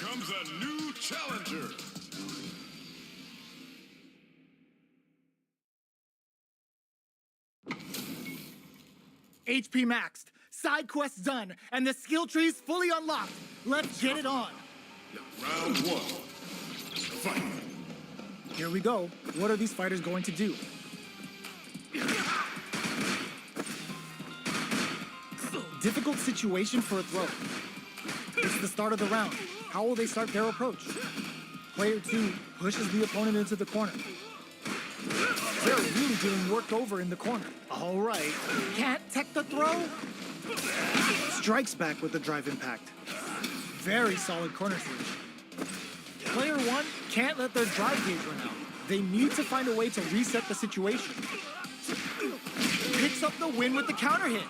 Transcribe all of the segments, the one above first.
comes a new challenger. HP maxed, side quests done, and the skill tree's fully unlocked. Let's get it on. Round one. Fight. Here we go. What are these fighters going to do? Difficult situation for a throw. It's the start of the round. How will they start their approach? Player 2 pushes the opponent into the corner. They're really getting worked over in the corner. All right. Can't tech the throw? Strikes back with the drive impact. Very solid corner switch. Player 1 can't let their drive gauge run out. They need to find a way to reset the situation. Picks up the win with the counter hit.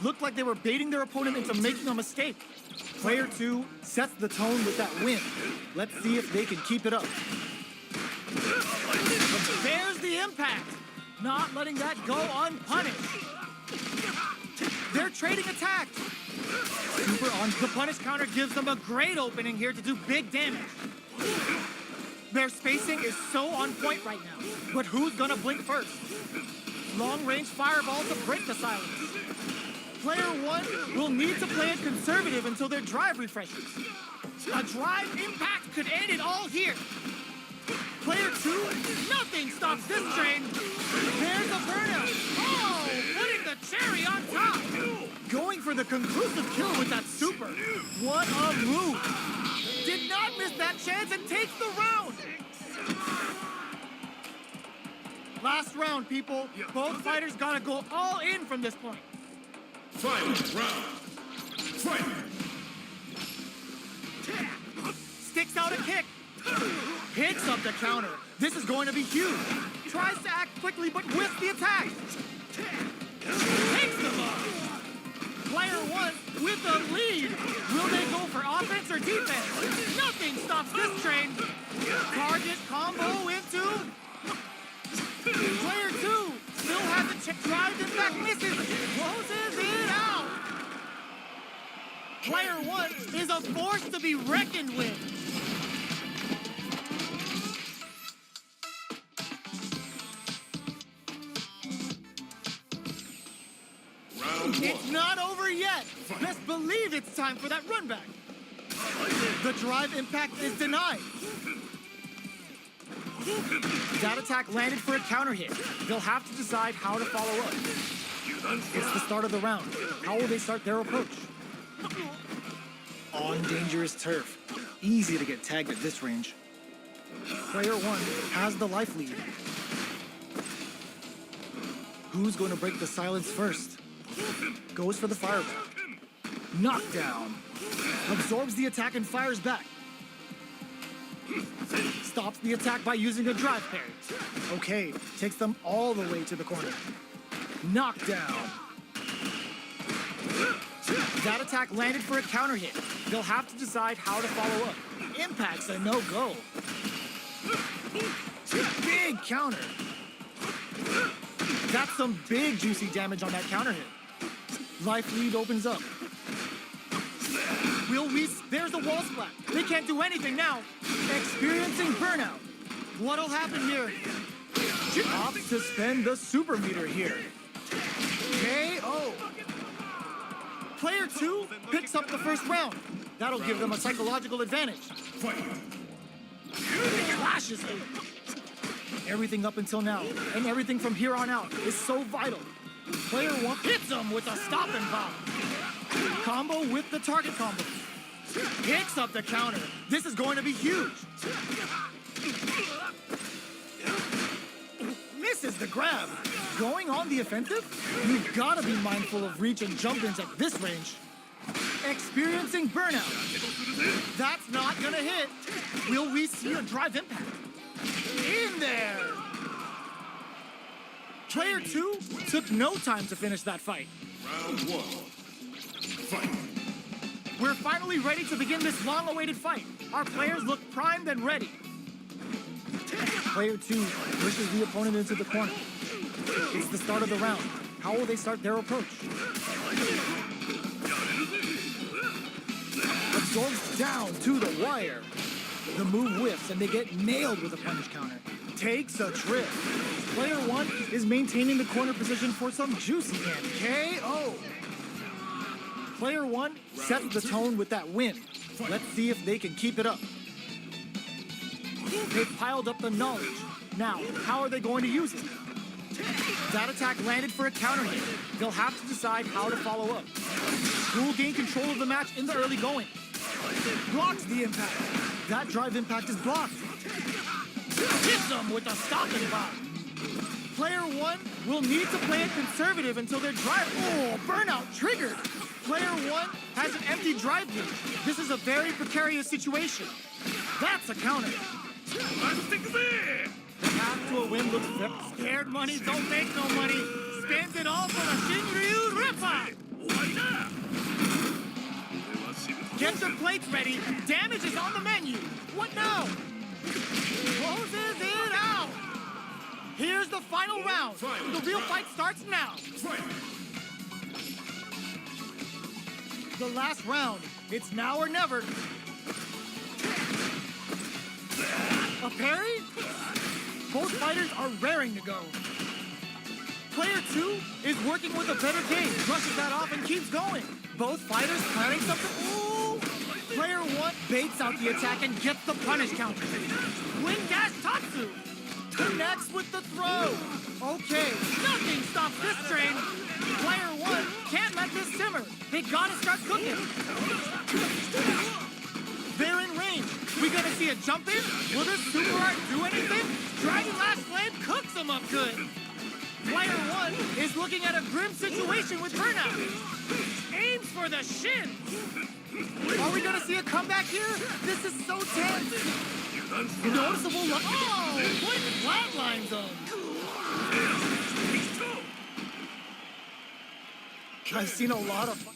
Looked like they were baiting their opponent into making a mistake. Player 2 sets the tone with that win. Let's see if they can keep it up. There's the impact. Not letting that go unpunished. They're trading attacks. Super on. The punish counter gives them a great opening here to do big damage. Their spacing is so on point right now. But who's gonna blink first? Long-range fireball to break the silence. Player 1 will need to play it conservative until their drive refreshes. A drive impact could end it all here. Player 2, nothing stops this train. There's a burnout. Oh, putting the cherry on top. Going for the conclusive kill with that super. What a move. Did not miss that chance and takes the round. Last round, people. Both fighters gotta go all in from this point. Final round. Fight. Sticks out a kick. Picks up the counter. This is going to be huge. Tries to act quickly, but whiffs the attack. Takes the ball. Player 1 with the lead. Will they go for offense or defense? Nothing stops this train. Target combo into. Player 2 still has a check. Drives in back, misses. Closes it out. Player 1 is a force to be reckoned with. It's not over yet. Best believe it's time for that run back. The drive impact is denied. That attack landed for a counter hit. They'll have to decide how to follow up. It's the start of the round. How will they start their approach? On dangerous turf. Easy to get tagged at this range. Player 1 has the life lead. Who's going to break the silence first? Goes for the fireball. Knockdown. Absorbs the attack and fires back. Stops the attack by using a drive parry. Okay, takes them all the way to the corner. Knockdown. That attack landed for a counter hit. They'll have to decide how to follow up. Impact's a no-go. Big counter. That's some big juicy damage on that counter hit. Life lead opens up. There's a wall splat. They can't do anything now. Experiencing burnout. What'll happen here? Opts to spend the super meter here. KO. Player 2 picks up the first round. That'll give them a psychological advantage. Clashes him. Everything up until now, and everything from here on out, is so vital. Player 1 hits him with a stop and pop. Combo with the target combo. Picks up the counter. This is going to be huge. Misses the grab. Going on the offensive? You've got to be mindful of reach and jump-ins at this range. Experiencing burnout. That's not going to hit. Will we see a drive impact? In there! Player 2 took no time to finish that fight. Round 1. Fight. We're finally ready to begin this long-awaited fight. Our players look primed and ready. Player 2 pushes the opponent into the corner. It's the start of the round. How will they start their approach? goes down to the wire. The move whiffs and they get nailed with a punish counter. Takes a trip. Player one is maintaining the corner position for some juicy hand. KO. Player one sets the tone with that win. Let's see if they can keep it up. They've piled up the knowledge. Now, how are they going to use it? That attack landed for a counter hit. They'll have to decide how to follow up. Who will gain control of the match in the early going? Blocks the impact. That drive impact is blocked. Hits them with a stopping block. Player one will need to play it conservative until their drive. Oh, burnout triggered. Player one has an empty drive gauge. This is a very precarious situation. That's a counter. The path to a win looks scared money don't make no money. Spends it all for the Shinryu Ripper. Get the plates ready. Damage is on the menu. What now? Closes it out. Here's the final round. The real fight starts now. The last round. It's now or never. A parry? Both fighters are raring to go. Player two is working with a better game, brushes that off and keeps going. Both fighters planning something. Ooh! Player one baits out the attack and gets the punish counter. Wing dash Tatsu connects with the throw. Okay, nothing stops this train. Player one can't let this simmer. They gotta start cooking. They're in range. We gonna see a jump in? Will this super art do anything? Dragon Lash Flame cooks them up good. Player one is looking at a grim situation with burnout. Aims for the shin. Are we gonna see a comeback here? This is so tense. Noticeable. Oh, what flatline zone. I've seen a lot of.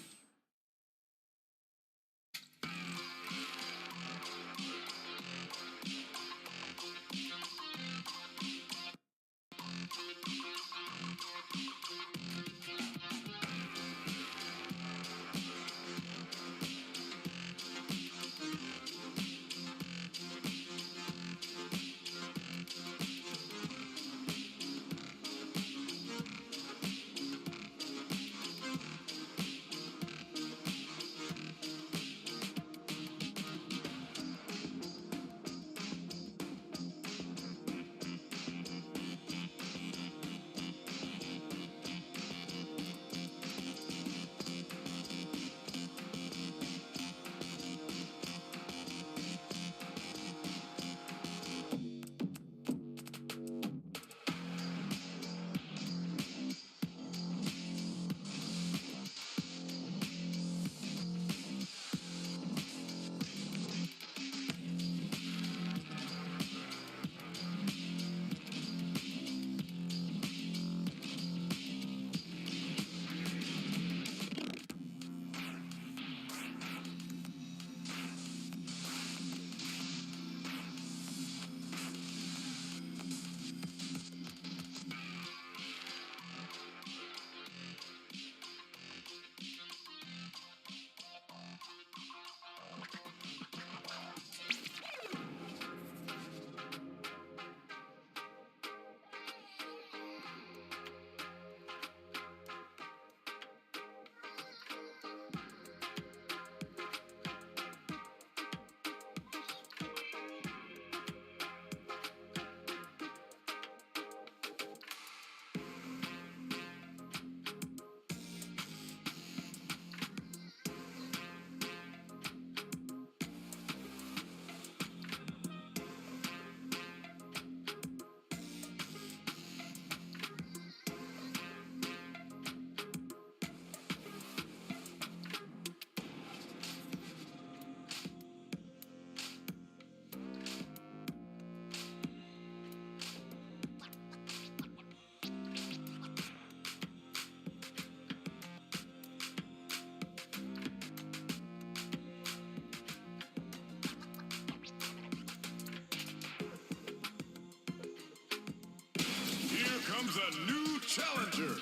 Comes a new challenger.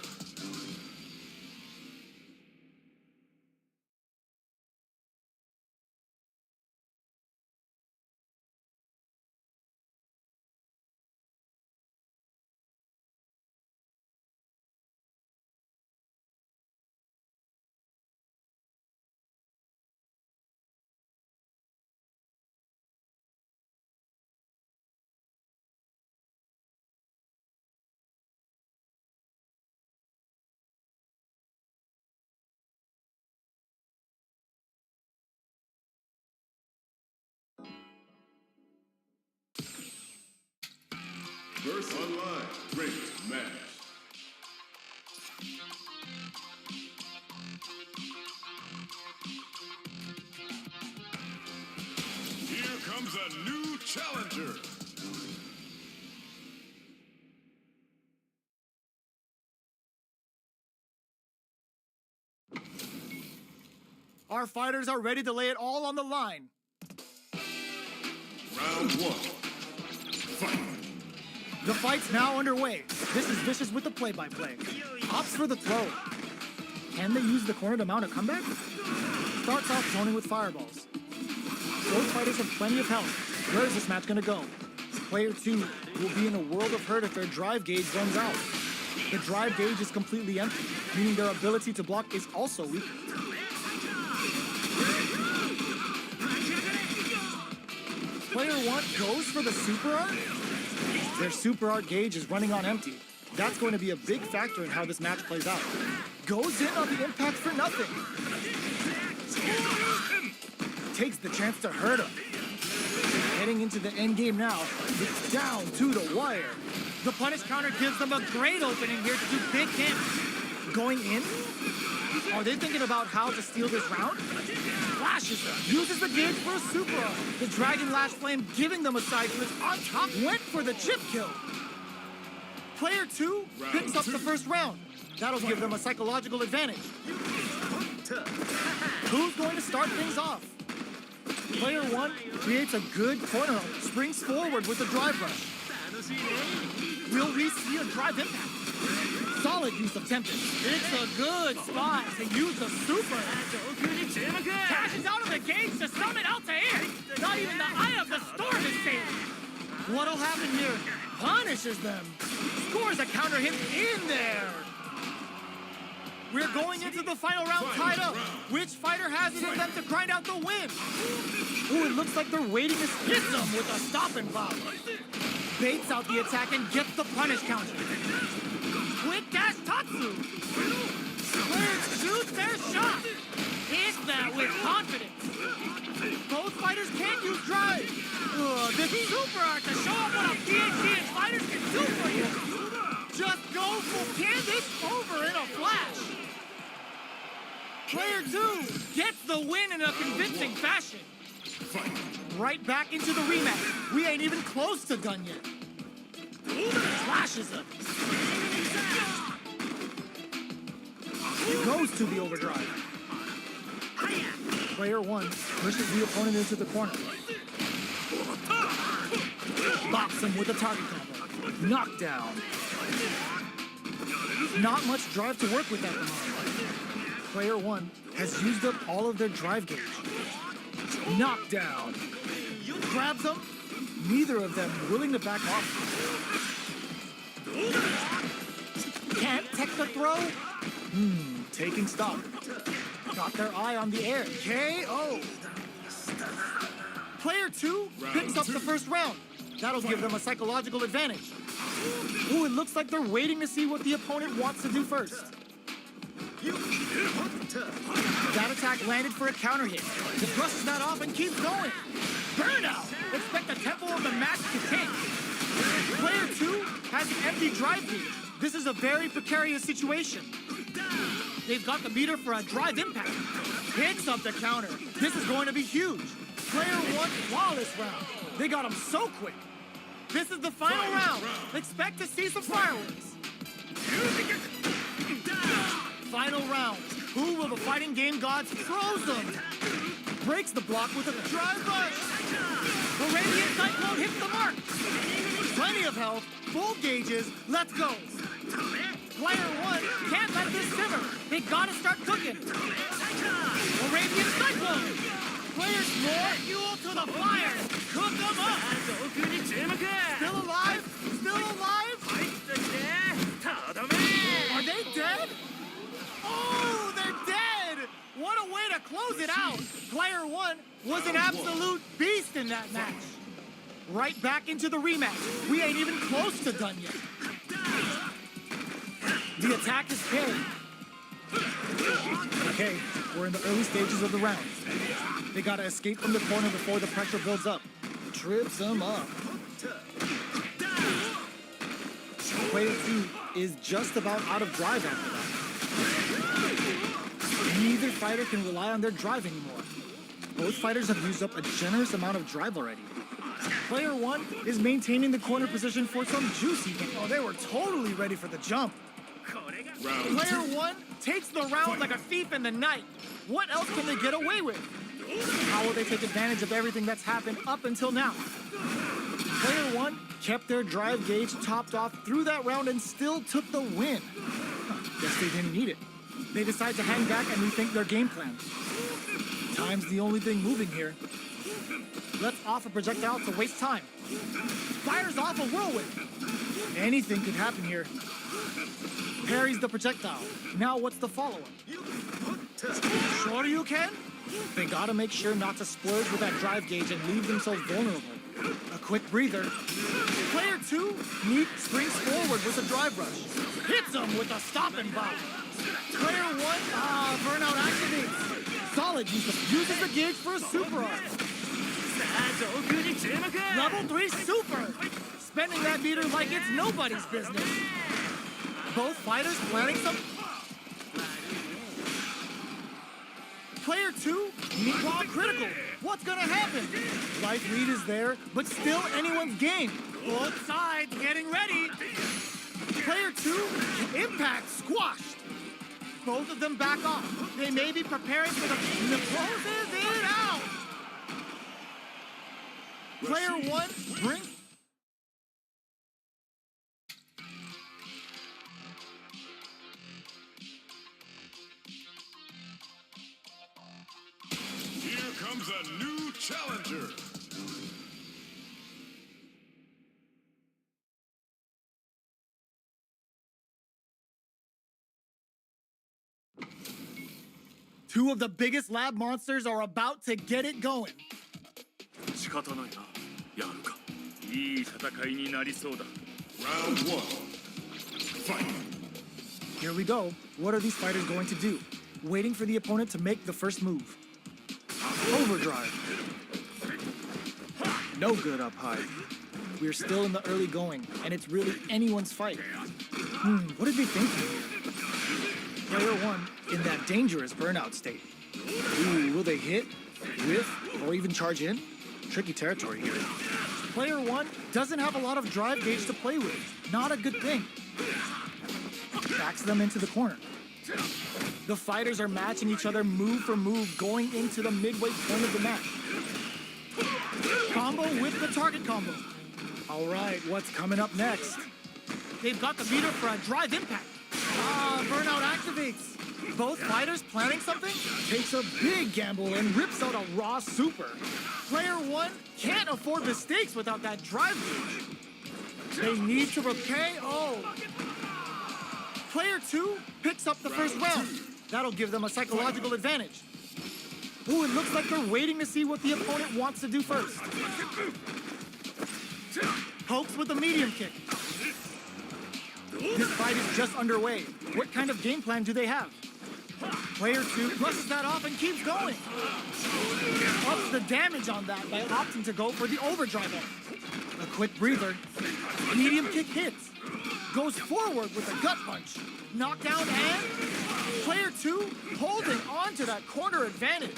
First online ranked match. Here comes a new challenger. Our fighters are ready to lay it all on the line. Round one. Fight. The fight's now underway. This is Vicious with the play-by-play. Opts for the throw. Can they use the corner to mount a comeback? Starts off zoning with fireballs. Both fighters have plenty of health. Where is this match gonna go? Player 2 will be in a world of hurt if their drive gauge runs out. The drive gauge is completely empty, meaning their ability to block is also weak. Player 1 goes for the super art. Their super art gauge is running on empty. That's going to be a big factor in how this match plays out. Goes in on the impact for nothing. Takes the chance to hurt him. Heading into the end game now. It's down to the wire. The punish counter gives them a great opening here to do big damage. Going in? Are they thinking about how to steal this round? Flashes them. Uses the gauge for a super art. The Dragon Lash Flame giving them a side switch on top. Went for the chip kill. Player 2 picks up the first round. That'll give them a psychological advantage. Who's going to start things off? Player 1 creates a good corner, springs forward with a drive rush. Will we see a drive impact? Solid use of Tempest. It's a good spot to use the super. Cashes out of the gauge to summon out to air. Not even the eye of the storm is saved. What'll happen here? Punishes them. Scores a counter hit in there. We're going into the final round tied up. Which fighter has it in them to grind out the win? Ooh, it looks like they're waiting to hit them with a stop and pop. Baits out the attack and gets the punish counter. Quick dash Tatsu. Players shoot their shot. Hit that with confidence. Both fighters can't use drive. This super art to show up what a PhD fighters can do for you. Just go full canvas over in a flash. Player 2 gets the win in a convincing fashion. Right back into the rematch. We ain't even close to done yet. Flashes him. Goes to the overdrive. Player 1 pushes the opponent into the corner. Bops him with a target combo. Knockdown. Not much drive to work with at the moment. Player 1 has used up all of their drive gauge. Knockdown. Grabs them. Neither of them willing to back off. Can't tech the throw. Taking stock. Got their eye on the air. KO. Player 2 picks up the first round. That'll give them a psychological advantage. Ooh, it looks like they're waiting to see what the opponent wants to do first. That attack landed for a counter hit. He brushes that off and keeps going. Burnout! Expect the tempo of the match to change. Player 2 has an empty drive gauge. This is a very precarious situation. They've got the meter for a drive impact. Picks up the counter. This is going to be huge. Player 1 flawless round. They got him so quick. This is the final round. Expect to see some fireworks. Final round. Who will the fighting game gods throws them? Breaks the block with a drive rush. The Radiant Cyclone hits the mark. Plenty of health, full gauges, let's go. Player 1 can't let this simmer. They gotta start cooking. The Radiant Cyclone. Players more fuel to the fire. Cook them up. Still alive? Still alive? Are they dead? Oh, they're dead! What a way to close it out! Player 1 was an absolute beast in that match. Right back into the rematch. We ain't even close to done yet. The attack is parried. Okay, we're in the early stages of the round. They gotta escape from the corner before the pressure builds up. Trips them up. Player 2 is just about out of drive after that. Neither fighter can rely on their drive anymore. Both fighters have used up a generous amount of drive already. Player 1 is maintaining the corner position for some juicy game. Oh, they were totally ready for the jump. Round Player 2. 1 takes the round like a thief in the night. What else can they get away with? How will they take advantage of everything that's happened up until now? Player 1 kept their drive gauge topped off through that round and still took the win. Guess they didn't need it. They decide to hang back and rethink their game plan. Time's the only thing moving here. Let's off a projectile to waste time. Fires off a whirlwind. Anything could happen here. Parries the projectile. Now what's the follow-up? Sure you can? They gotta make sure not to splurge with that drive gauge and leave themselves vulnerable. A quick breather. Player 2 springs forward with a drive rush. Hits him with a stop and bomb. Player 1, burnout activates. Solid uses the gauge for a super arm. Level 3 super. Spending that meter like it's nobody's business. Both fighters planning some... Player 2, meatball critical. What's gonna happen? Life lead is there, but still anyone's game. Both sides getting ready. Player 2, impact squashed. Both of them back off. They may be preparing for the closes it out. Player 1 brings... Here comes a new challenger. Two of the biggest lab monsters are about to get it going. 仕方ないな。やるか。いい戦いになりそうだ。 Round 1. Fight. Here we go. What are these fighters going to do? Waiting for the opponent to make the first move. Overdrive. No good up high. We're still in the early going, and it's really anyone's fight. What are they thinking here? Player 1 in that dangerous burnout state. Ooh, will they hit, whiff, or even charge in? Tricky territory here. Player 1 doesn't have a lot of drive gauge to play with. Not a good thing. Backs them into the corner. The fighters are matching each other move for move going into the midway point of the match. Combo with the target combo. All right, what's coming up next? They've got the meter for a drive impact. Burnout activates. Both fighters planning something? Takes a big gamble and rips out a raw super. Player 1 can't afford mistakes without that drive gauge. They need to repay. Player 2 picks up the first round. That'll give them a psychological advantage. Ooh, it looks like they're waiting to see what the opponent wants to do first. Pokes with a medium kick. This fight is just underway. What kind of game plan do they have? Player 2 brushes that off and keeps going. Ups the damage on that by opting to go for the overdrive arm. A quick breather. Medium kick hits. Goes forward with a gut punch. Knockdown and player 2 holding on to that corner advantage.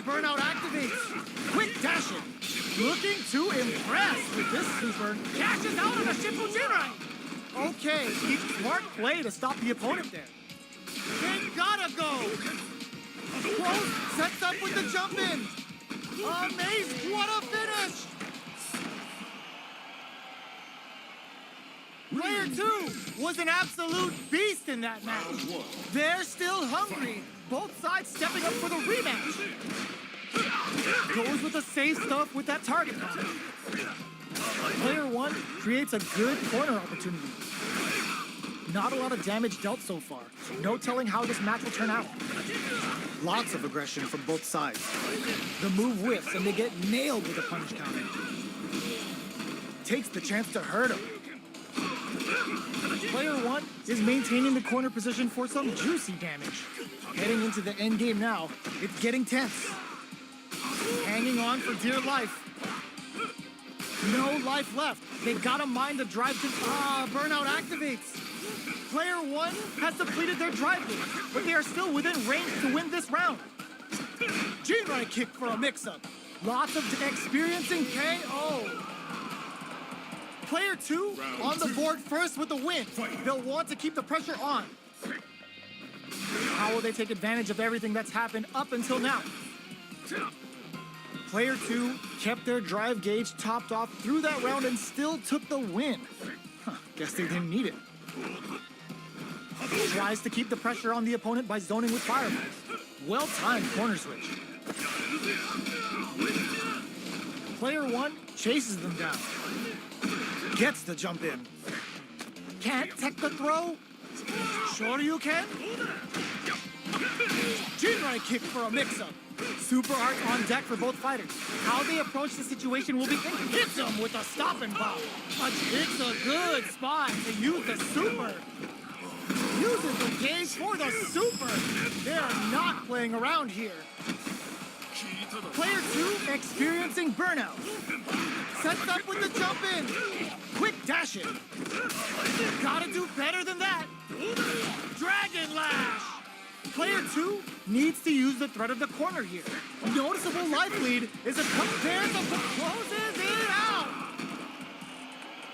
Burnout activates. Quick dashing. Looking to impress with this super. Dashes out on a Shippujinrai. Okay, smart play to stop the opponent there. They gotta go. Close, sets up with the jump in. Amazing, what a finish. Player 2 was an absolute beast in that match. They're still hungry. Both sides stepping up for the rematch. Goes with the safe stuff with that target combo. Player 1 creates a good corner opportunity. Not a lot of damage dealt so far. No telling how this match will turn out. Lots of aggression from both sides. The move whiffs and they get nailed with a punish counter. Takes the chance to hurt him. Player 1 is maintaining the corner position for some juicy damage. Heading into the end game now, it's getting tense. Hanging on for dear life. No life left. They gotta mine the drive to... burnout activates. Player 1 has depleted their drive gauge, but they are still within range to win this round. G-Right kick for a mix-up. Lots of experiencing KO. Player 2 on the board first with the win. They'll want to keep the pressure on. How will they take advantage of everything that's happened up until now? Player 2 kept their drive gauge topped off through that round and still took the win. Guess they didn't need it. Tries to keep the pressure on the opponent by zoning with fireballs. Well-timed corner switch. Player 1 chases them down. Gets the jump in. Can't tech the throw? Sure you can? G-Right kick for a mix-up. Super art on deck for both fighters. How they approach the situation will be thinking. Hits him with a stop and pop. It's a good spot to use the super. Uses the gauge for the super. They are not playing around here. Player 2 experiencing burnout. Sets up with the jump in. Quick dash it. Gotta do better than that. Dragon Lash. Player 2 needs to use the threat of the corner here. Noticeable life lead is a compare that closes it out.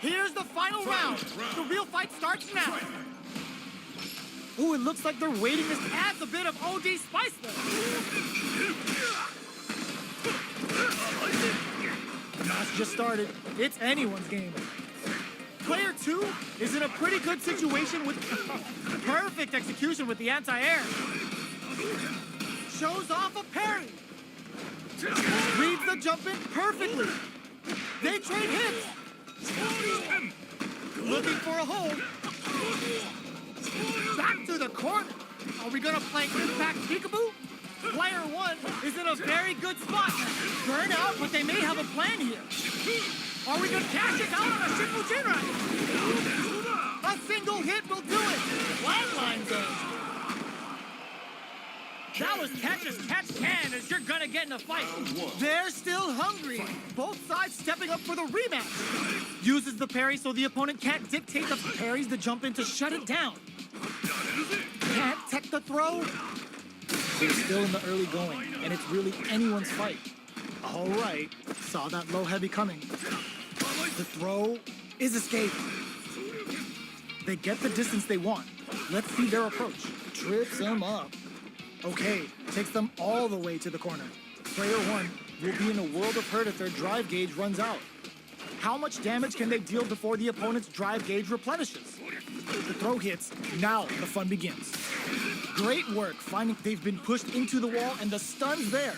Here's the final round. The real fight starts now. Ooh, it looks like they're waiting. This adds a bit of OD spice though. Match just started. It's anyone's game. Player 2 is in a pretty good situation with perfect execution with the anti-air. Shows off a parry. Reads the jump in perfectly. They trade hits. Looking for a hold. Back to the corner. Are we gonna play Impact Peekaboo? Player 1 is in a very good spot. Burn out, but they may have a plan here. Are we gonna cash it out on a Shinfu Jinrai? A single hit will do it. Flatline zone. That was catch as catch can as you're gonna get in a fight. They're still hungry. Both sides stepping up for the rematch. Uses the parry so the opponent can't dictate the parries the jump in to shut it down. Can't tech the throw. They're still in the early going, and it's really anyone's fight. All right, saw that low heavy coming. The throw is escaped. They get the distance they want. Let's see their approach. Trips them up. Okay, takes them all the way to the corner. Player 1 will be in a world of hurt if their drive gauge runs out. How much damage can they deal before the opponent's drive gauge replenishes? The throw hits, now the fun begins. Great work finding they've been pushed into the wall and the stun's there.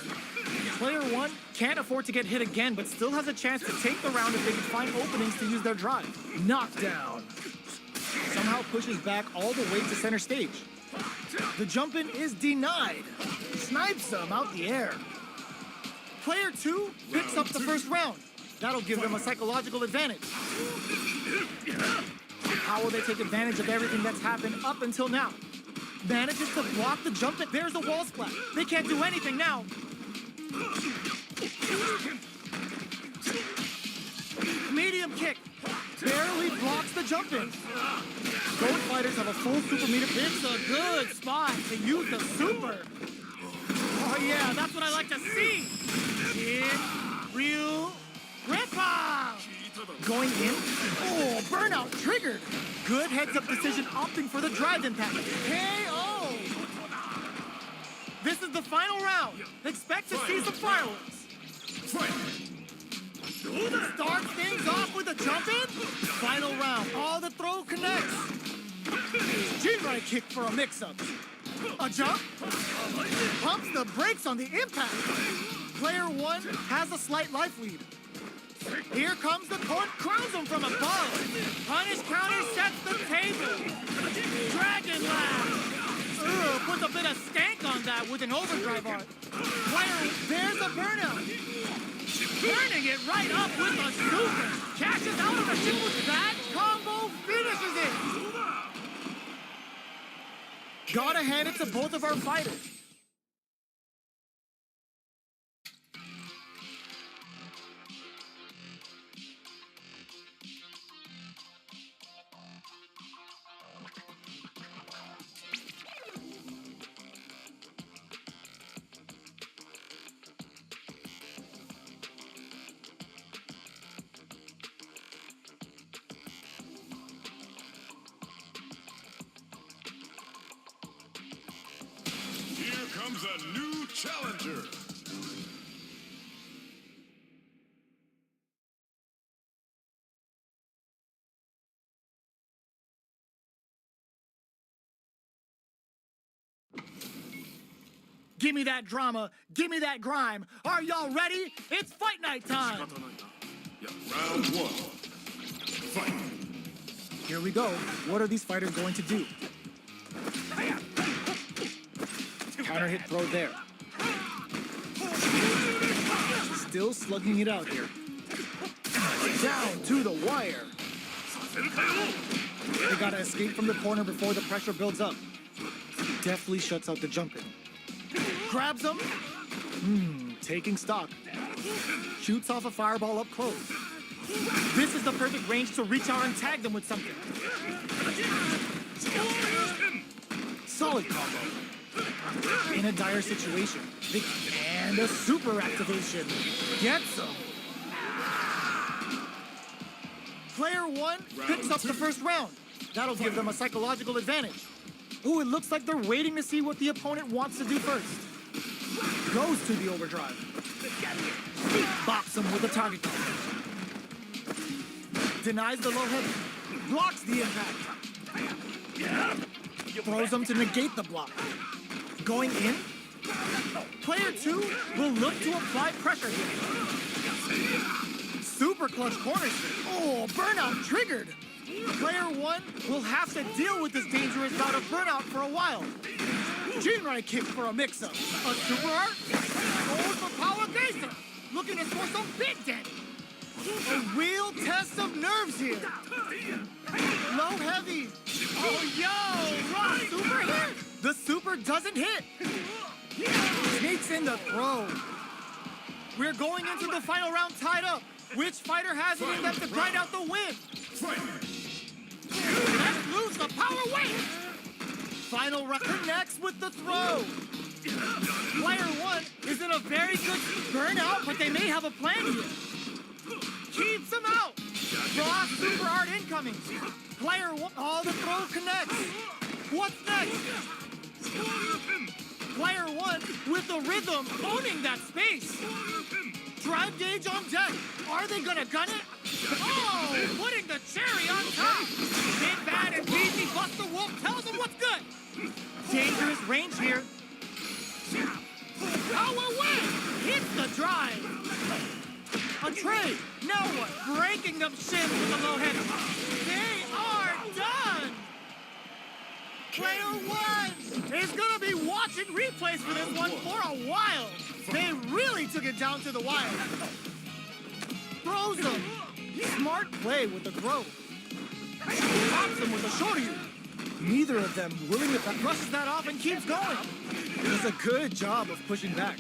Player 1 can't afford to get hit again, but still has a chance to take the round if they can find openings to use their drive. Knockdown. Somehow pushes back all the way to center stage. The jump in is denied. Snipes them out the air. Player 2 picks up the first round. That'll give them a psychological advantage. How will they take advantage of everything that's happened up until now? Manages to block the jump in. There's a wall splat. They can't do anything now. Medium kick. Barely blocks the jump in. Both fighters have a full super meter. It's a good spot to use the super. Oh yeah, that's what I like to see. In, Ryu, Rippa! Going in. Oh, burnout triggered. Good heads-up decision opting for the drive impact. KO! This is the final round. Expect to see some fireworks. Starts things off with a jump in. Final round. All the throw connects. G-Right kick for a mix-up. A jump. Pumps the brakes on the impact. Player 1 has a slight life lead. Here comes the court, crowns him from above. Punish counter sets the table. Dragon Lash. Puts a bit of stank on that with an overdrive art. Player, there's a burnout. Turning it right up with a super. Catches out of the ship with that combo, finishes it. Gotta hand it to both of our fighters. comes a new challenger. Give me that drama. Give me that grime. Are y'all ready? It's fight night 仕 time. 方ないな。やる Round one. Fight. Here we go. What are these fighters going to do? Counter hit throw there. Still slugging it out here. Down to the wire. させるかよ。 They gotta escape from the corner before the pressure builds up. Deftly shuts out the jump in. Grabs him. Taking stock. Shoots off a fireball up close. This is the perfect range to reach out and tag them with something. Solid combo. In a dire situation. And a super activation. Gets him. Player one picks up the first round. That'll give them a psychological advantage. Ooh, it looks like they're waiting to see what the opponent wants to do first. Goes to the overdrive. Bops him with a target combo. Denies the low heavy. Blocks the impact. Throws him to negate the block. Going in. Player two will look to apply pressure here. Super clutch corner sweep. Oh, burnout triggered. Player one will have to deal with this dangerous bout of burnout for a while. Jinrai kick for a mix-up. A super art? Goes for power geyser. Looking to score some big damage. A real test of nerves here. Low heavy. Oh, yo, raw super hit. The super doesn't hit. Sneaks in the throw. We're going into the final round tied up. Which fighter has it in them to grind out the win? Let's lose the power weight. Final round connects with the throw. Player one is in a very good burnout, but they may have a plan here. Keeps him out. Raw super art incoming. Player one, oh, the throw connects. What's next? Player one with the rhythm, owning that space. Drive gauge on deck. Are they gonna gun it? Oh, putting the cherry on top. Big Bad and Beefy Buster Wolf tells them what's good. Dangerous range here. Power win. Hits the drive. A trade. Now what? Breaking them shins with the low head. They are done. Player one is gonna be watching replays for this one for a while. They really took it down to the wire. Throws them. Smart play with the throw. Pops them with a shorty. Neither of them willing to brushes that off and keeps going. Does a good job of pushing back.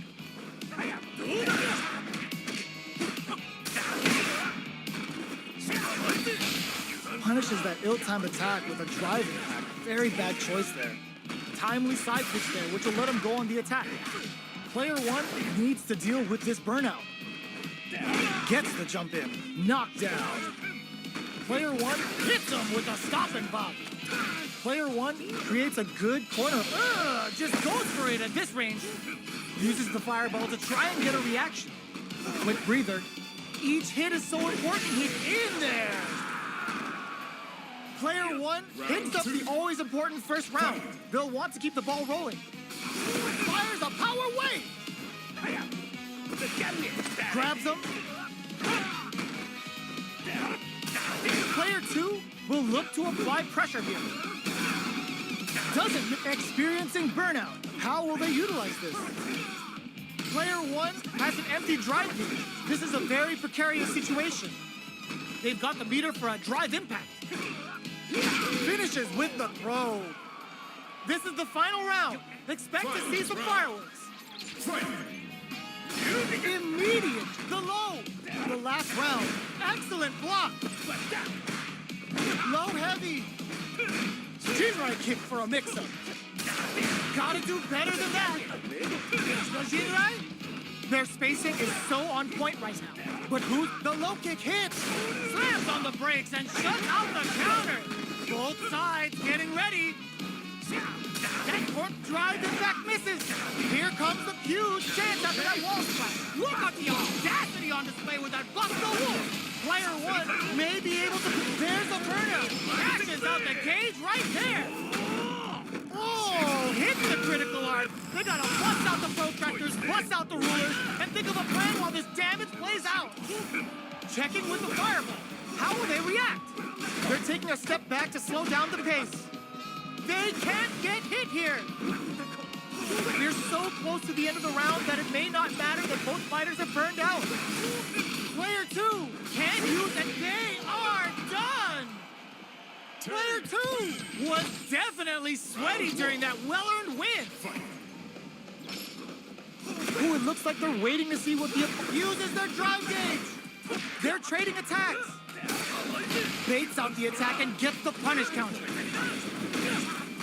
Punishes that ill-timed attack with a drive impact. Very bad choice there. Timely side pitch there, which will let him go on the attack. Player one needs to deal with this burnout. Gets the jump in. Knocked down. Player one hits him with a stop and pop. Player one creates a good corner. Just goes for it at this range. Uses the fireball to try and get a reaction. Quick breather. Each hit is so important. He's in there. Player one hits up the always important first round. They'll want to keep the ball rolling. Fires a power wave. Grabs him. Player two will look to apply pressure here. Doesn't experiencing burnout. How will they utilize this? Player one has an empty drive gauge. This is a very precarious situation. They've got the meter for a drive impact. Finishes with the throw. This is the final round. Expect to see some fireworks. Immediate, the low. The last round. Excellent block. Low heavy. Jinrai kick for a mix-up. Gotta do better than that. Jinrai? Their spacing is so on point right now. But who's the low kick hits? Slams on the brakes and shuts out the counter. Both sides getting ready. That cork drive impact misses. Here comes the huge chance after that wall splash. Look at the audacity on display with that Buffalo Wolf. Player one may be able to. There's a burnout. Crashes out the cage right there. Oh, hits the critical arc. They gotta bust out the protractors, bust out the rulers, and think of a plan while this damage plays out. Checking with the fireball. How will they react? They're taking a step back to slow down the pace. They can't get hit here. We're so close to the end of the round that it may not matter that both fighters have burned out. Player two can't use it. They are done. Player two was definitely sweaty during that well-earned win. Ooh, it looks like they're waiting to see what the uses their drive gauge. They're trading attacks. Baits out the attack and gets the punish counter.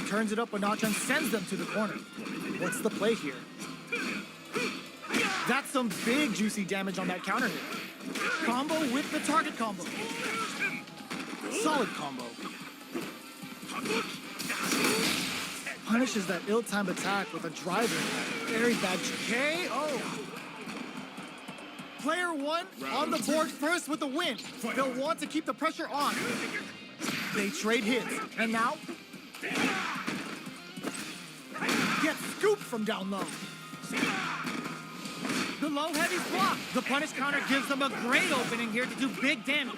Turns it up a notch and sends them to the corner. What's the play here? That's some big juicy damage on that counter hit. Combo with the target combo. Solid combo. Punishes that ill-timed attack with a driver. Very bad KO. Player one on the board first with the win. They'll want to keep the pressure on. They trade hits, and now get scooped from down low. The low heavy's blocked. The punish counter gives them a great opening here to do big damage.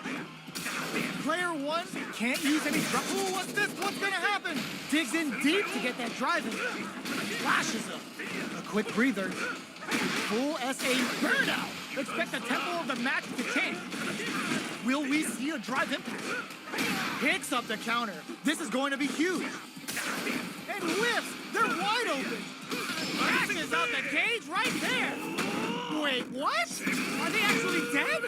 Player one can't use any drop. Ooh, what's this? What's gonna happen? Digs in deep to get that drive in. Flashes him. A quick breather. Full SA burnout. Expect the tempo of the match to change. Will we see a drive impact? Picks up the counter. This is going to be huge. And whiffs. They're wide open. Crashes out the cage right there. Wait, what? Are they actually dead?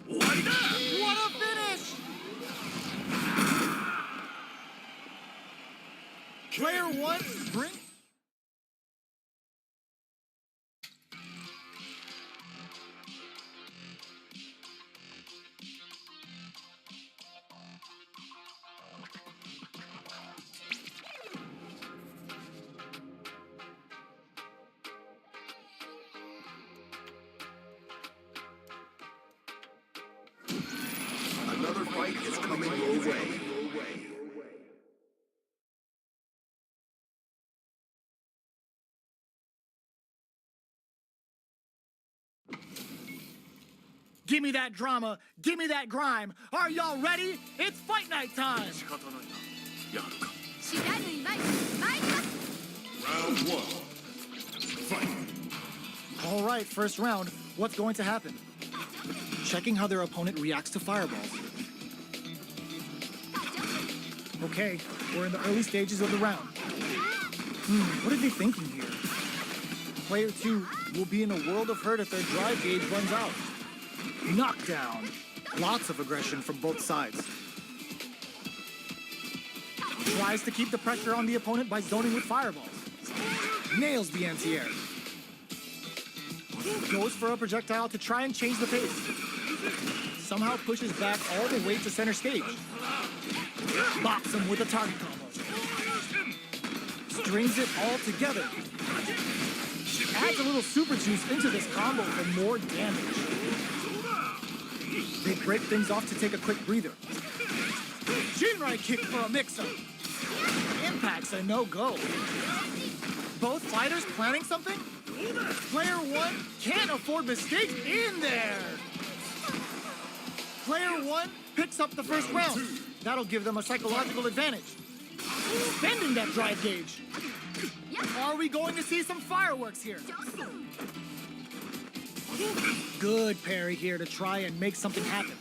What a finish! Player one, bring. Another fight is coming your way. Give me that drama. Give me that grime. Are y'all ready? It's fight night time. 仕方ないな。やるか。 Round one. Fight. All right, first round. What's going to happen? Checking how their opponent reacts to fireballs. Okay, we're in the early stages of the round. What are they thinking here? Player two will be in a world of hurt if their drive gauge runs out. Knockdown. Lots of aggression from both sides. Tries to keep the pressure on the opponent by zoning with fireballs. Nails the anti-air. Goes for a projectile to try and change the pace. Somehow pushes back all the way to center stage. Bops him with a target combo. Strings it all together. Adds a little super juice into this combo for more damage. They break things off to take a quick breather. Jinrai kick for a mix-up. Impact's a no-go. Both fighters planning something? Player one can't afford mistakes in there. Player one picks up the first round. That'll give them a psychological advantage. Spending that drive gauge. Are we going to see some fireworks here? Good parry here to try and make something happen.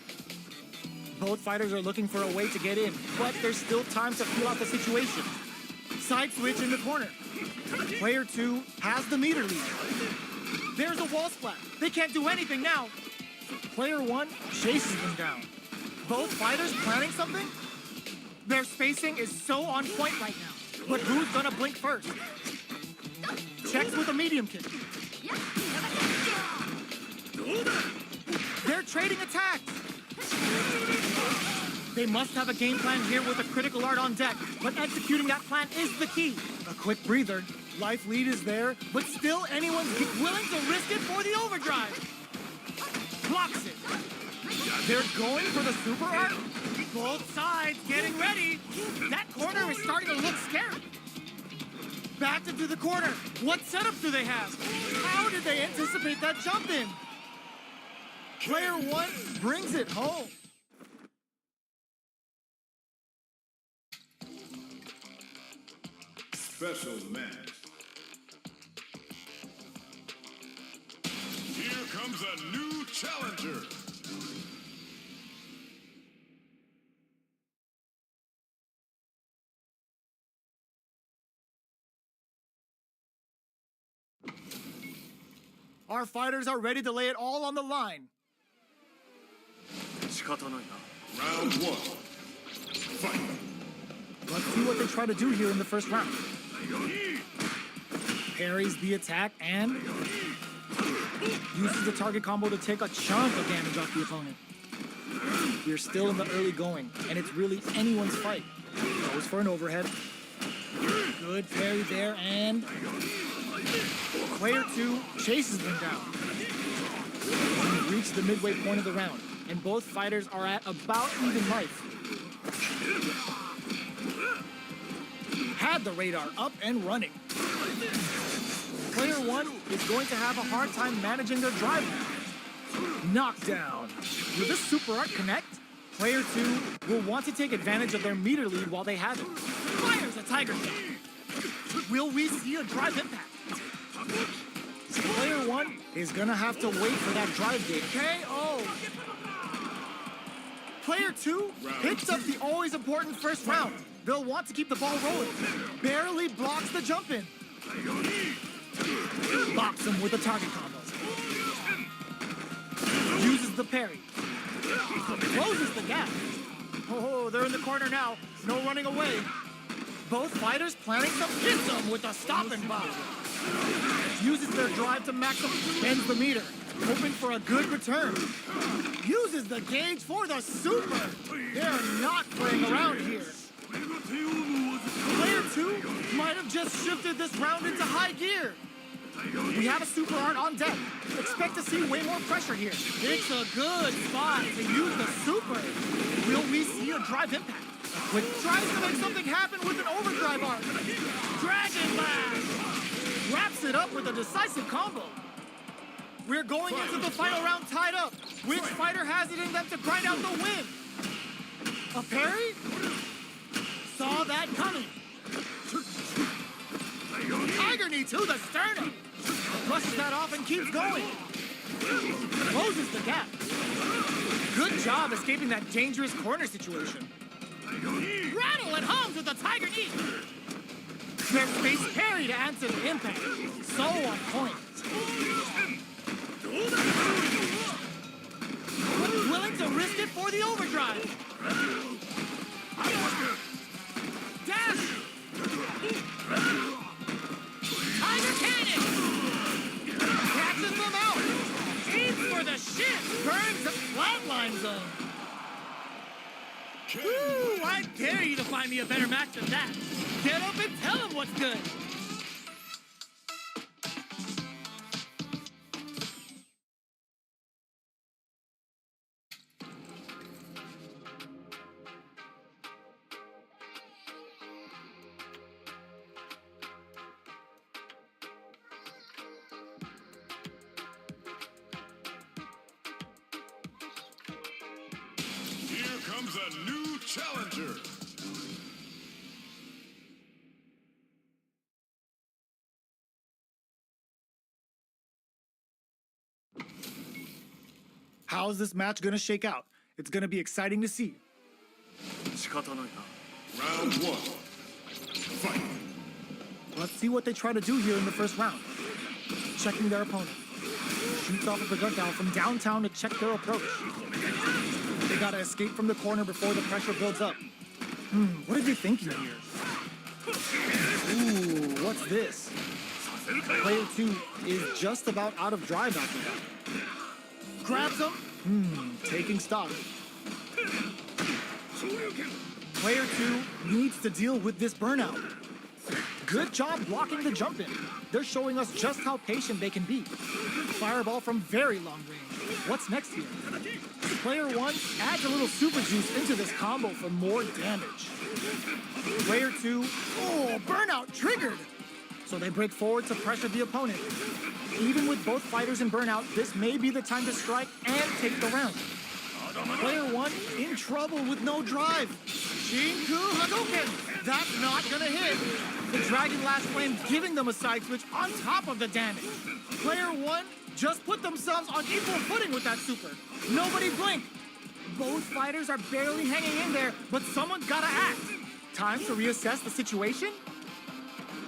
Both fighters are looking for a way to get in, but there's still time to feel out the situation. Side switch in the corner. Player two has the meter lead. There's a wall splat. They can't do anything now. Player one chases them down. Both fighters planning something? Their spacing is so on point right now. But who's gonna blink first? Checks with a medium kick. They're trading attacks. They must have a game plan here with a critical art on deck, but executing that plan is the key. A quick breather. Life lead is there, but still anyone's willing to risk it for the overdrive. Blocks it. They're going for the super art. Both sides getting ready. That corner is starting to look scary. Back into the corner. What setup do they have? How did they anticipate that jump in? Player one brings it home. Special match. Here comes a new challenger. Our fighters are ready to lay it all on the line. 仕方ないな。 Round one. Fight. Let's see what they try to do here in the first round. Parries the attack and uses the target combo to take a chunk of damage off the opponent. We're still in the early going, and it's really anyone's fight. Goes for an overhead. Good parry there, and player two chases them down. We reach the midway point of the round, and both fighters are at about even life. Had the radar up and running. Player one is going to have a hard time managing their drive now. Knockdown. Will this super art connect? Player two will want to take advantage of their meter lead while they have it. Fires a tiger shot. Will we see a drive impact? Player one is gonna have to wait for that drive gate. KO. Player two picks up the always important first round. They'll want to keep the ball rolling. Barely blocks the jump in. Box him with a target combo. Uses the parry. Closes the gap. Oh, they're in the corner now. No running away. Both fighters planning to hit them with a stop and bomb. Uses their drive to max them, bends the meter, hoping for a good return. Uses the gauge for the super. They're not playing around here. Player two might have just shifted this round into high gear. We have a super art on deck. Expect to see way more pressure here. It's a good spot to use the super. Will we see a drive impact? Quick tries to make something happen with an overdrive art. Dragon Blast! Wraps it up with a decisive combo. We're going into the final round tied up. Which fighter has it in them to grind out the win? A parry? Saw that coming. Tiger knee to the sternum. Brushes that off and keeps going. Closes the gap. Good job escaping that dangerous corner situation. Rattle and hums with the tiger knee. Their space parry to answer the impact. So on point. Willing to risk it for the overdrive. Dash! Tiger cannon! Catches them out! Aims for the shit! Burns the flatline zone. Woo! I dare you to find me a better match than that. Get up and tell him what's good. Here comes a new challenger. How's this match gonna shake out? It's gonna be exciting to see. 仕方ないな。 Round one. Fight. Let's see what they try to do here in the first round. Checking their opponent. Shoots off a projectile from downtown to check their approach. They gotta escape from the corner before the pressure builds up. What are they thinking here? Ooh, what's this? Player two is just about out of drive after that. Grabs him. Taking stock. Player 2 needs to deal with this burnout. Good job blocking the jump in. They're showing us just how patient they can be. Fireball from very long range. What's next here? Player 1 adds a little super juice into this combo for more damage. Player 2, oh, burnout triggered! So they break forward to pressure the opponent. Even with both fighters in burnout, this may be the time to strike and take the round. Player 1 in trouble with no drive. Shinku Hadouken! That's not gonna hit. The Dragon Lash Flame giving them a side switch on top of the damage. Player 1 just put themselves on equal footing with that super. Nobody blink. Both fighters are barely hanging in there, but someone's gotta act. Time to reassess the situation?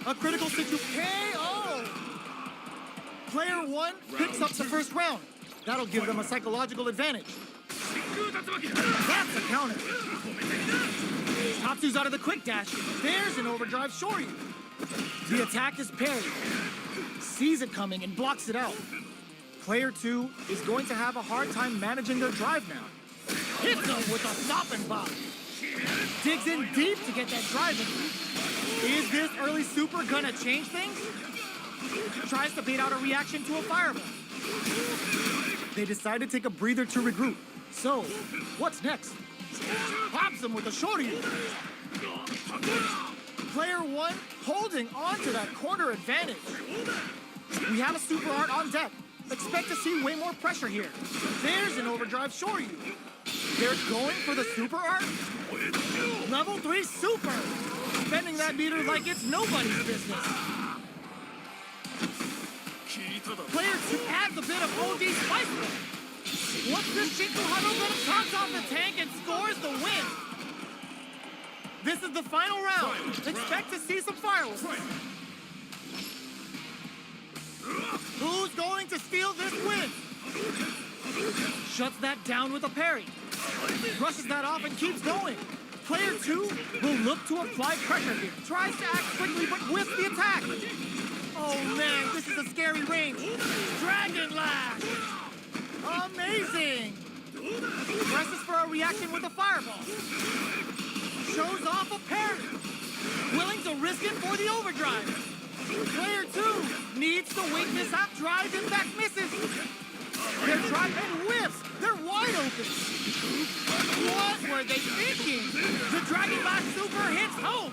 A critical situation. KO! Player 1 picks up the first round. That'll give them a psychological advantage. That's a counter. Tatsu's out of the quick dash. There's an overdrive Shoryu. The attack is parried. Sees it coming and blocks it out. Player 2 is going to have a hard time managing their drive now. Hits them with a stop and bop. Digs in deep to get that drive in. Is this early super gonna change things? Tries to bait out a reaction to a fireball. They decide to take a breather to regroup. So, what's next? Pops him with a Shoryu. Player 1 holding on to that corner advantage. We have a super art on deck. Expect to see way more pressure here. There's an overdrive Shoryu. They're going for the super art? Level 3 super! Bending that meter like it's nobody's business. Player 2 adds a bit of OD spice to it. What's this Shinku Hadouken comes off the tank and scores the win? This is the final round. Expect to see some fireworks. Who's going to steal this win? Shuts that down with a parry. Brushes that off and keeps going. Player 2 will look to apply pressure here. Tries to act quickly but whiffs the attack. Oh man, this is a scary range. Dragon Lash! Amazing! Presses for a reaction with a fireball. Shows off a parry. Willing to risk it for the overdrive. Player 2 needs to wait this out. Drive in back misses. Their drive and whiffs. They're wide open. What were they thinking? The Dragon Lash Super hits home.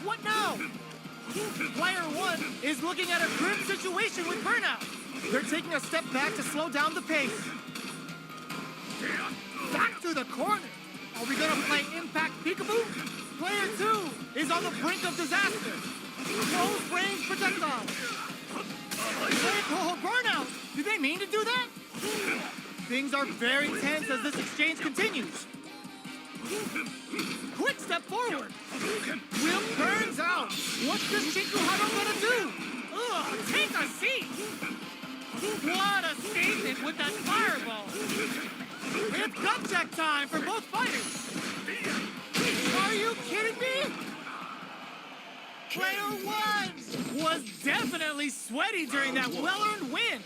What now? Player 1 is looking at a grim situation with burnout. They're taking a step back to slow down the pace. Back to the corner. Are we gonna play Impact Peekaboo? Player 2 is on the brink of disaster. Close range projectile. Oh, burnout! Did they mean to do that? Things are very tense as this exchange continues. Quick step forward. Will burns out. What's this Shinku Hado gonna do? Ugh, take a seat. What a statement with that fireball. It's gut check time for both fighters. Are you kidding me? Player 1 was definitely sweaty during that well-earned win.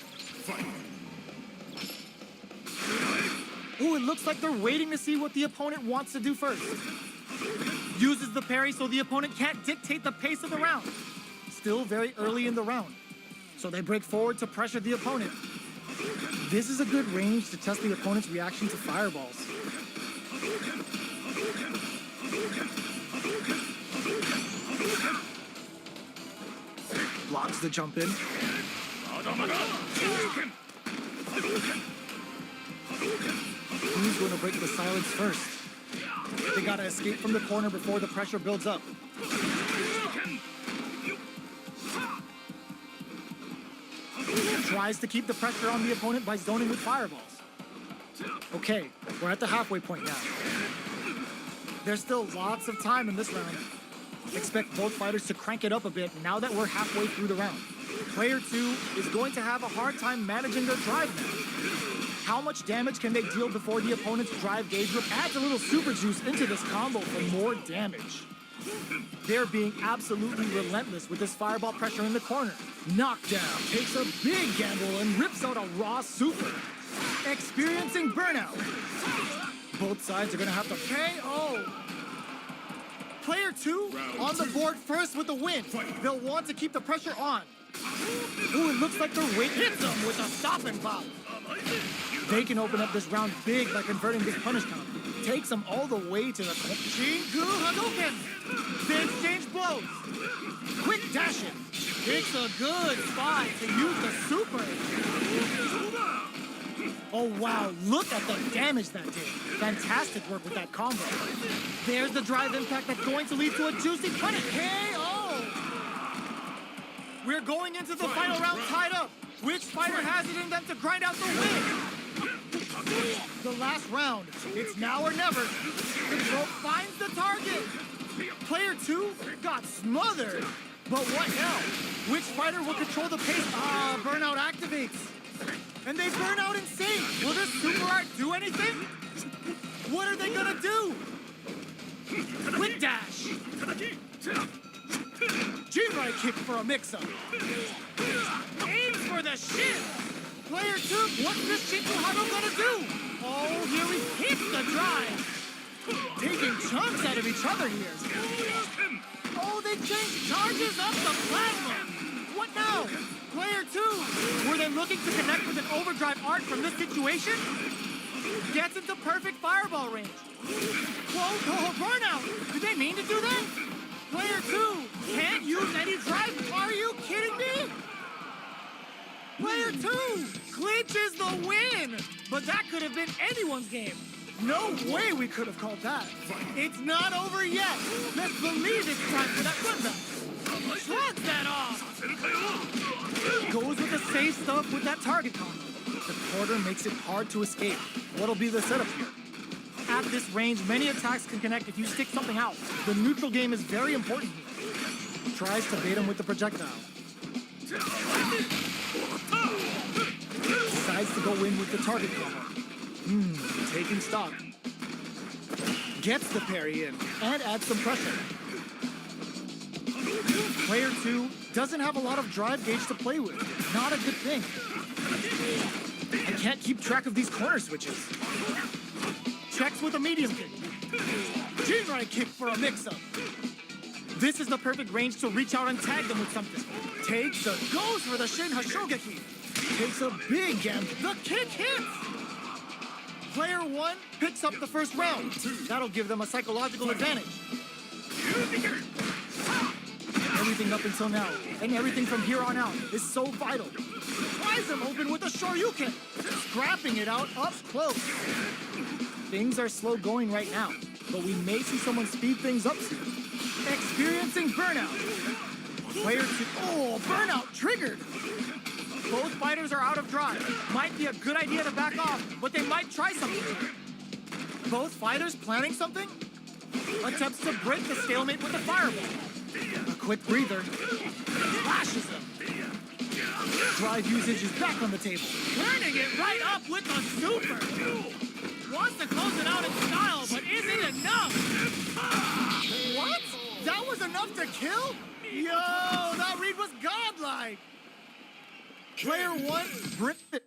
Ooh, it looks like they're waiting to see what the opponent wants to do first. Uses the parry so the opponent can't dictate the pace of the round. Still very early in the round. So they break forward to pressure the opponent. This is a good range to test the opponent's reaction to fireballs. Blocks the jump in. Who's going to break the silence first? They gotta escape from the corner before the pressure builds up. Tries to keep the pressure on the opponent by zoning with fireballs. Okay, we're at the halfway point now. There's still lots of time in this round. Expect both fighters to crank it up a bit now that we're halfway through the round. Player 2 is going to have a hard time managing their drive now. How much damage can they deal before the opponent's drive gauge adds a little super juice into this combo for more damage? They're being absolutely relentless with this fireball pressure in the corner. Knockdown takes a big gamble and rips out a raw super. Experiencing burnout. Both sides are gonna have to KO. Player 2 Round on the two. board first with the win. They'll want to keep the pressure on. Ooh, it looks like the weight hits them with a stopping pop. They can open up this round big by converting this punish counter. Takes them all the way to the Shinku Hadouken. They exchange blows. Quick dashing. Picks a good spot to use the super. Oh wow, look at the damage that did. Fantastic work with that combo. There's the drive impact that's going to lead to a juicy punish. KO! We're going into the final round tied up. Which fighter has it in them to grind out the win? The last round. It's now or never. Control finds the target. Player 2 got smothered. But what now? Which fighter will control the pace? Burnout activates. And they burn out in sync. Will this super art do anything? What are they gonna do? Quick dash. Jinrai kick for a mix-up. Aims for the shin. Player 2, what's this Shinku Hado gonna do? Oh, here he hits the drive. Taking chunks out of each other here. Oh, they changed charges up the plasma. What now? Player 2, were they looking to connect with an overdrive art from this situation? Gets into perfect fireball range. Whoa, burnout! Did they mean to do that? Player 2 can't use any drive. Are you kidding me? Player 2 clinches the win. But that could have been anyone's game. No way we could have called that. It's not over yet. Let's believe it's time for that comeback. Shrugs that off. Goes with the safe stuff with that target combo. The quarter makes it hard to escape. What'll be the setup here? At this range, many attacks can connect if you stick something out. The neutral game is very important here. Tries to bait him with the projectile. Decides to go in with the target combo. Taking stock. Gets the parry in and adds some pressure. Player 2 doesn't have a lot of drive gauge to play with. Not a good thing. I can't keep track of these corner switches. Checks with a medium kick. Jinrai kick for a mix-up. This is the perfect range to reach out and tag them with something. Goes for the Shin Hashogeki. Takes a big gamble. The kick hits! Player 1 picks up the first round. That'll give them a psychological advantage. Everything up until now, and everything from here on out, is so vital. Tries him open with a Shoryuken, scrapping it out up close. Things are slow going right now, but we may see someone speed things up soon. Experiencing burnout. Player 2, burnout triggered. Both fighters are out of drive. Might be a good idea to back off, but they might try something. Both fighters planning something? Attempts to break the stalemate with a fireball. A quick breather. Flashes him. Drive usage is back on the table. Turning it right up with the super. Wants to close it out in style, but is it enough? What? That was enough to kill? Yo, that read was godlike. Player 1, bricked it.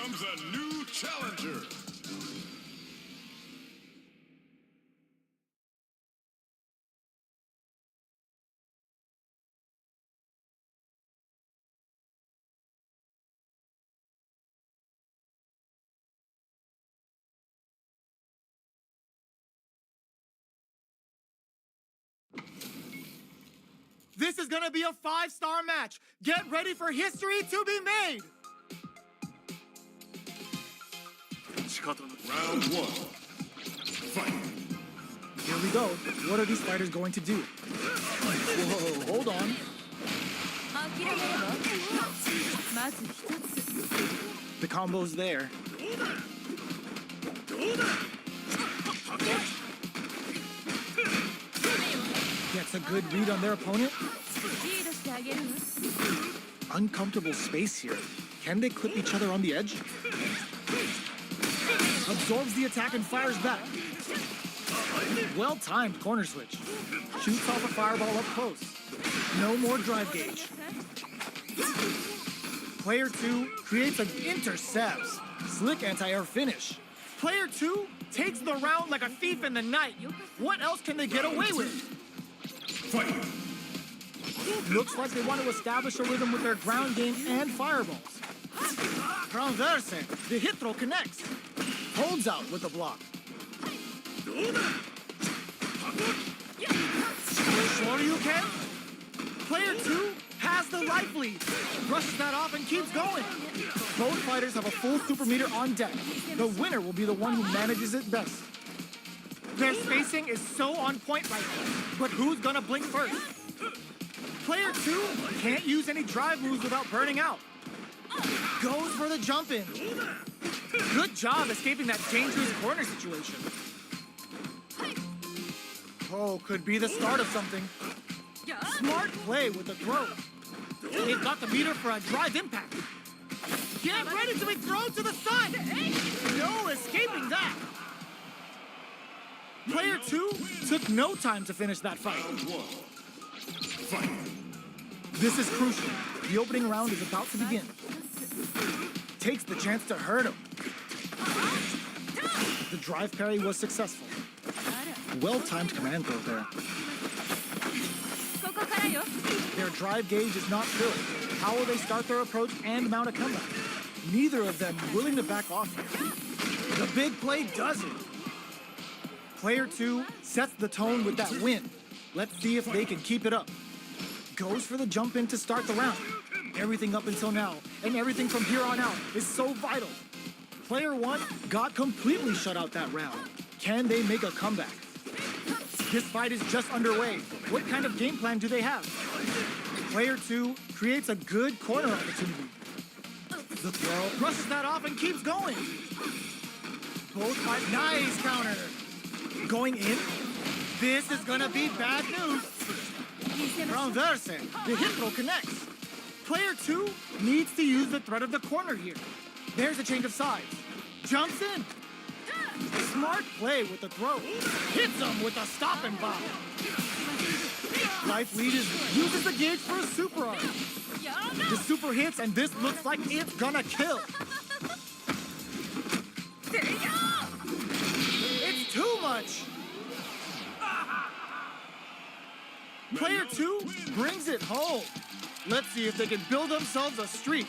comes a new challenger. This is gonna be a 5-star match. Get ready for history to be made. 仕方ない Round one. Fight. Here we go. What are these fighters going to do? Whoa, hold on. 諦めればまず一つ The combo's there. どうだ Gets a good read on their opponent. リードしてあげるわ Uncomfortable space here. Can they clip each other on the edge? Absorbs the attack and fires back. Well-timed corner switch. Shoots off a fireball up close. No more drive gauge. Player 2 creates an intercepts. Slick anti-air finish. Player 2 takes the round like a thief in the night. What else can they get away with? Fight. Looks like they want to establish a rhythm with their ground game and fireballs. Transverse. The hit throw connects. Holds out with the block. どうだ Sure you can. Player 2 has the life lead. Brushes that off and keeps going. Both fighters have a full super meter on deck. The winner will be the one who manages it best. Their spacing is so on point right now. But who's gonna blink first? Player 2 can't use any drive moves without burning out. Goes for the jump in. Good job escaping that dangerous corner situation. Oh, could be the start of something. Smart play with the throw. It got the meter for a drive impact. Get ready to be thrown to the sun. No escaping that. Player 2 took no time to finish that fight. Round one. Fight. This is crucial. The opening round is about to begin. Takes the chance to hurt him. The drive parry was successful. Well-timed command throw there. ここからよ Their drive gauge is not filled. How will they start their approach and mount a comeback? Neither of them willing to back off here. The big play does it. Player 2 sets the tone with that win. Let's see if they can keep it up. Goes for the jump in to start the round. Everything up until now, and everything from here on out, is so vital. Player 1 got completely shut out that round. Can they make a comeback? This fight is just underway. What kind of game plan do they have? Player 2 creates a good corner opportunity. The throw brushes that off and keeps going. Both fight. Nice counter. Going in. This is gonna be bad news. Transverse. The hit throw connects. Player 2 needs to use the threat of the corner here. There's a change of sides. Jumps in. Smart play with the throw. Hits him with a stop and bomb. Life lead uses the gauge for a super arm. The super hits, and this looks like it's gonna kill. It's too much. Player 2 brings it home. Let's see if they can build themselves a streak.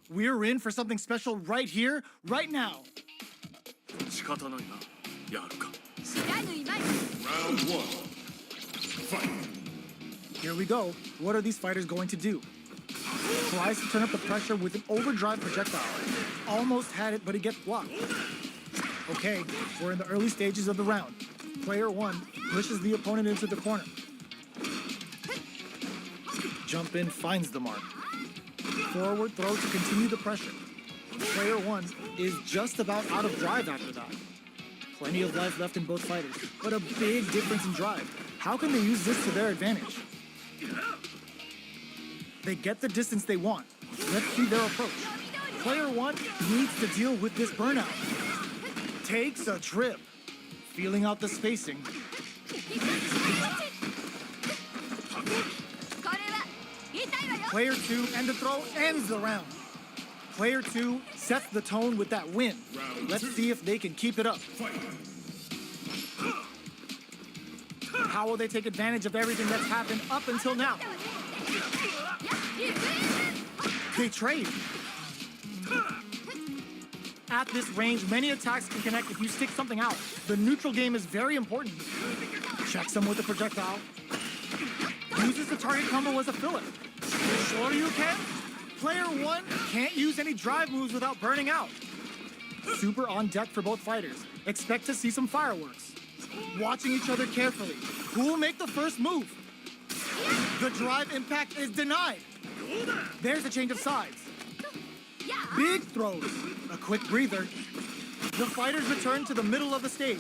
We're in for something special right here, right now. 仕方ないなやるか 知らぬいまい Round one. Fight. Here we go. What are these fighters going to do? Tries to turn up the pressure with an overdrive projectile. Almost had it, but it gets blocked. Okay, we're in the early stages of the round. Player 1 pushes the opponent into the corner. Jump in finds the mark. Forward throw to continue the pressure. Player 1 is just about out of drive after that. Plenty of life left in both fighters, but a big difference in drive. How can they use this to their advantage? They get the distance they want. Let's see their approach. Player 1 needs to deal with this burnout. Takes a trip. Feeling out the spacing. Player 2 and the throw ends the round. Player 2 sets the tone with that win. Let's see if they can keep it up. How will they take advantage of everything that's happened up until now? They trade. At this range, many attacks can connect if you stick something out. The neutral game is very important. Checks them with a projectile. Uses the target combo as a filler. Sure you can? Player 1 can't use any drive moves without burning out. Super on deck for both fighters. Expect to see some fireworks. Watching each other carefully. Who will make the first move? The drive impact is denied. There's a change of sides. Big throws. A quick breather. The fighters return to the middle of the stage.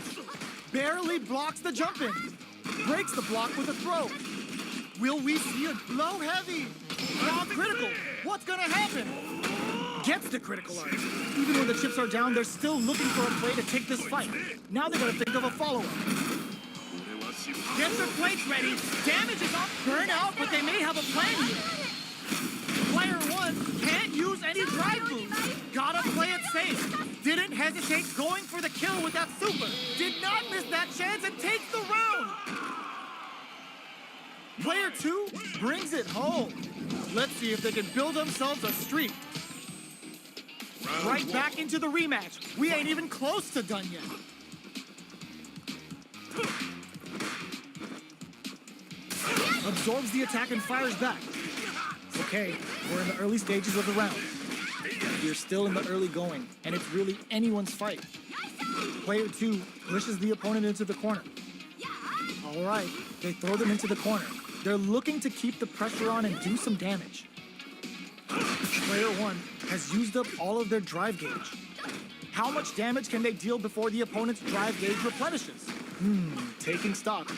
Barely blocks the jump in. Breaks the block with a throw. Will we see a blow heavy? Raw critical. What's gonna happen? Gets the critical art. Even when the chips are down, they're still looking for a play to take this fight. Now they gotta think of a follow-up. Get their plates ready. Damage is up. Burn out, but they may have a plan here. Player 1 can't use any drive moves. Gotta play it safe. Didn't hesitate going for the kill with that super. Did not miss that chance and takes the round. Player 2 brings it home. Let's see if they can build themselves a streak. Right back into the rematch. We ain't even close to done yet. Absorbs the attack and fires back. Okay, we're in the early stages of the round. You're still in the early going, and it's really anyone's fight. Player 2 pushes the opponent into the corner. All right, they throw them into the corner. They're looking to keep the pressure on and do some damage. Player 1 has used up all of their drive gauge. How much damage can they deal before the opponent's drive gauge replenishes? Taking stock.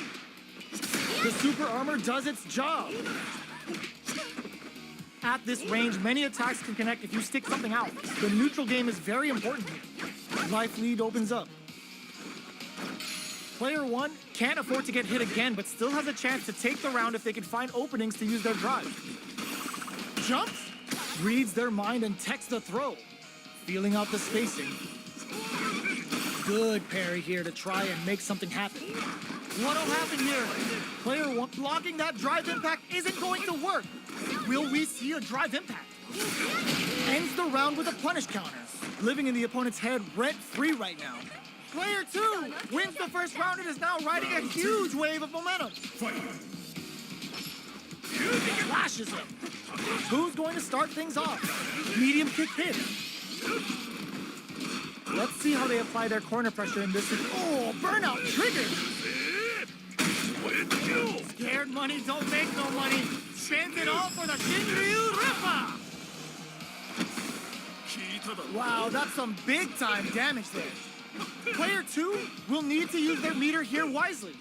The super armor does its job. At this range, many attacks can connect if you stick something out. The neutral game is very important here. Life lead opens up. Player 1 can't afford to get hit again, but still has a chance to take the round if they can find openings to use their drive. Jumps, reads their mind and techs the throw. Feeling out the spacing. Good parry here to try and make something happen. What'll happen here? Player 1 blocking that drive impact isn't going to work. Will we see a drive impact? Ends the round with a punish counter. Living in the opponent's head rent-free right now. Player 2 wins the first round and is now riding a huge wave of momentum. Flashes him. Who's going to start things off? Medium kick hit. Let's see how they apply their corner pressure in this. Oh, burnout triggered. Scared money don't make no money. Spends it all for the Shinryu Rippa. Wow, that's some big time damage there. Player 2 will need to use their meter here wisely.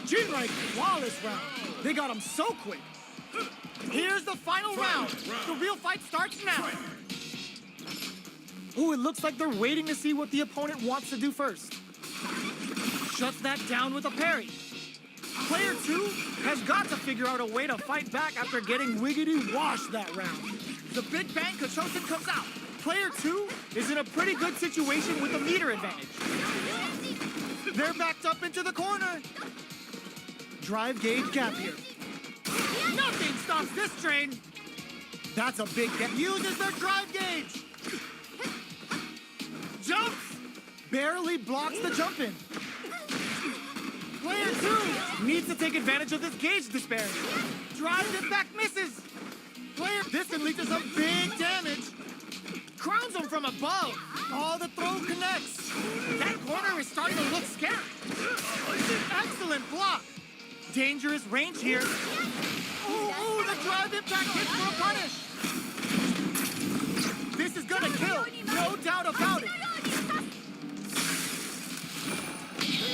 Jinrai flawless round. They got him so quick. Here's the final round. The real fight starts now. Ooh, it looks like they're waiting to see what the opponent wants to do first. Shuts that down with a parry. Player 2 has got to figure out a way to fight back after getting wiggity washed that round. The Big Bang Kachosin comes out. Player 2 is in a pretty good situation with a meter advantage. They're backed up into the corner. Drive gauge gap here. Nothing stops this train. That's a big gap. Uses their drive gauge. Jumps. Barely blocks the jump in. Player 2 needs to take advantage of this gauge disparity. Drives it back, misses. Player, this can lead to some big damage. Crowns him from above. Oh, the throw connects. That corner is starting to look scary. Excellent block. Dangerous range here. Ooh, the drive impact hits for a punish. This is gonna kill, no doubt about it.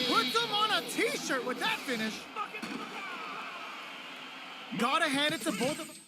Puts him on a t-shirt with that finish. Gotta hand it to both of them.